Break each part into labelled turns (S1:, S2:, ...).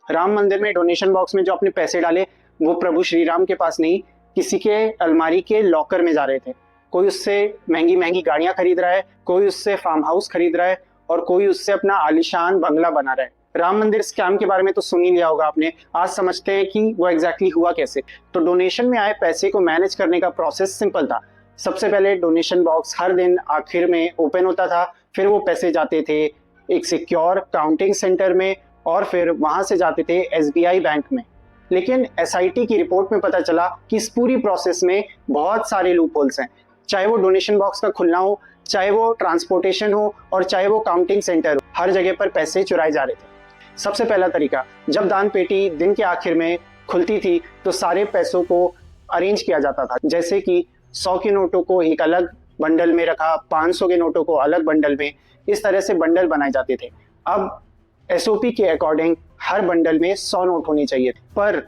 S1: राम मंदिर में donation box में जो आपने पैसे डाले वो प्रभु श्री राम के पास नहीं, किसी के अलमारी के लॉकर में जा रहे थे। कोई उससे महंगी महंगी गाड़ियां खरीद रहा है, कोई उससे फार्म हाउस खरीद रहा है और कोई उससे अपना आलीशान बंगला बना रहा है। राम मंदिर स्कैम के बारे में तो सुन ही लिया होगा आपने। आज समझते हैं कि वो एग्जैक्टली हुआ कैसे। तो डोनेशन में आए पैसे को मैनेज करने का प्रोसेस सिंपल था। सबसे पहले डोनेशन बॉक्स हर दिन आखिर में ओपन होता था, फिर वो पैसे जाते थे एक सिक्योर काउंटिंग सेंटर में और फिर वहां से जाते थे एसबीआई बैंक में। लेकिन एसआईटी की रिपोर्ट में पता चला कि इस पूरी प्रोसेस में बहुत सारे लूप होल्स हैं। चाहे वो डोनेशन बॉक्स का खुलना हो, चाहे वो ट्रांसपोर्टेशन हो और चाहे वो काउंटिंग सेंटर हो, हर जगह पर पैसे चुराए जा रहे थे। सबसे पहला तरीका, जब दान पेटी दिन के आखिर में खुलती थी तो सारे पैसों को अरेंज किया जाता था। जैसे कि 100 के नोटों को एक अलग बंडल में रखा, 500 के नोटों को अलग बंडल में, इस तरह से बंडल बनाए जाते थे। अब एसओपी के अकॉर्डिंग हर बंडल में 100 नोट होने चाहिए, पर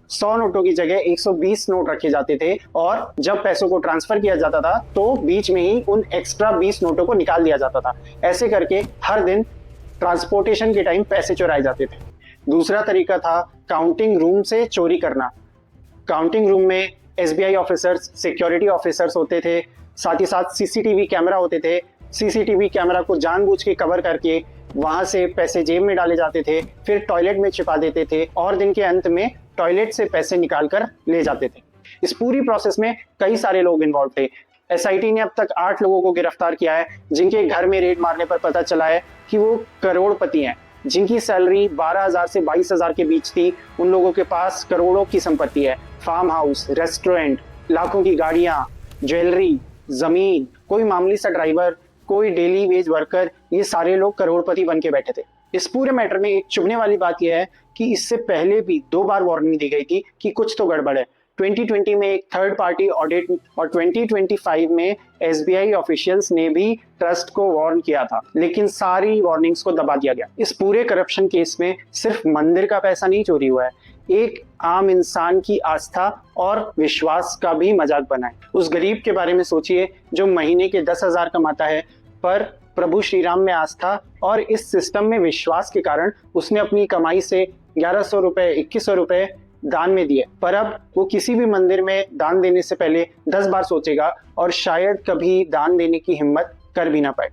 S1: 100 नोटों की जगह 120 नोट रखे जाते थे और जब पैसों को ट्रांसफर किया जाता था तो बीच में ही उन एक्स्ट्रा 20 नोटों को निकाल दिया जाता था। ऐसे करके हर दिन ट्रांसपोर्टेशन के टाइम पैसे चुराए जाते थे। दूसरा तरीका था काउंटिंग रूम से चोरी करना। काउंटिंग रूम में एसबीआई ऑफिसर्स, सिक्योरिटी ऑफिसर्स होते थे, साथ ही साथ सीसीटीवी कैमरा होते थे। सीसीटीवी कैमरा को जानबूझ के कवर करके वहां से पैसे जेब में डाले जाते थे, फिर टॉयलेट में छिपा देते थे और दिन के अंत में टॉयलेट से पैसे निकाल कर ले जाते थे। इस पूरी प्रोसेस में कई सारे लोग इन्वॉल्व थे। एसआईटी ने अब तक 8 लोगों को गिरफ्तार किया है, जिनके घर में रेड मारने पर पता चला है कि वो करोड़पति हैं, जिनकी सैलरी 12,000 से 22,000 के बीच थी। उन लोगों के पास करोड़ों की संपत्ति है, फार्म हाउस, रेस्टोरेंट, लाखों की गाड़ियां, ज्वेलरी, जमीन, कोई मामूली सा ड्राइवर, कोई डेली वेज वर्कर, ये सारे लोग करोड़पति बन के बैठे थे। इस पूरे मैटर में एक चुभने वाली बात यह है कि इससे पहले भी 2 बार वार्निंग दी गई थी कि कुछ तो गड़बड़ है। 2020 में एक थर्ड पार्टी ऑडिट और 2025 में एसबीआई ऑफिशियल्स ने भी ट्रस्ट को वार्न किया था, लेकिन सारी वार्निंग्स को दबा दिया गया। इस पूरे करप्शन केस में सिर्फ मंदिर का पैसा नहीं चोरी हुआ है, एक आम इंसान की आस्था और विश्वास का भी मजाक बना है। उस गरीब के बारे में सोचिए जो महीने के 10,000 कमाता है, पर प्रभु श्री राम में आस्था और इस सिस्टम में विश्वास के कारण उसने अपनी कमाई से 1100 रुपए, 2100 रुपए दान में दिए। पर अब वो किसी भी मंदिर में दान देने से पहले 10 बार सोचेगा और शायद कभी दान देने की हिम्मत कर भी ना पाए।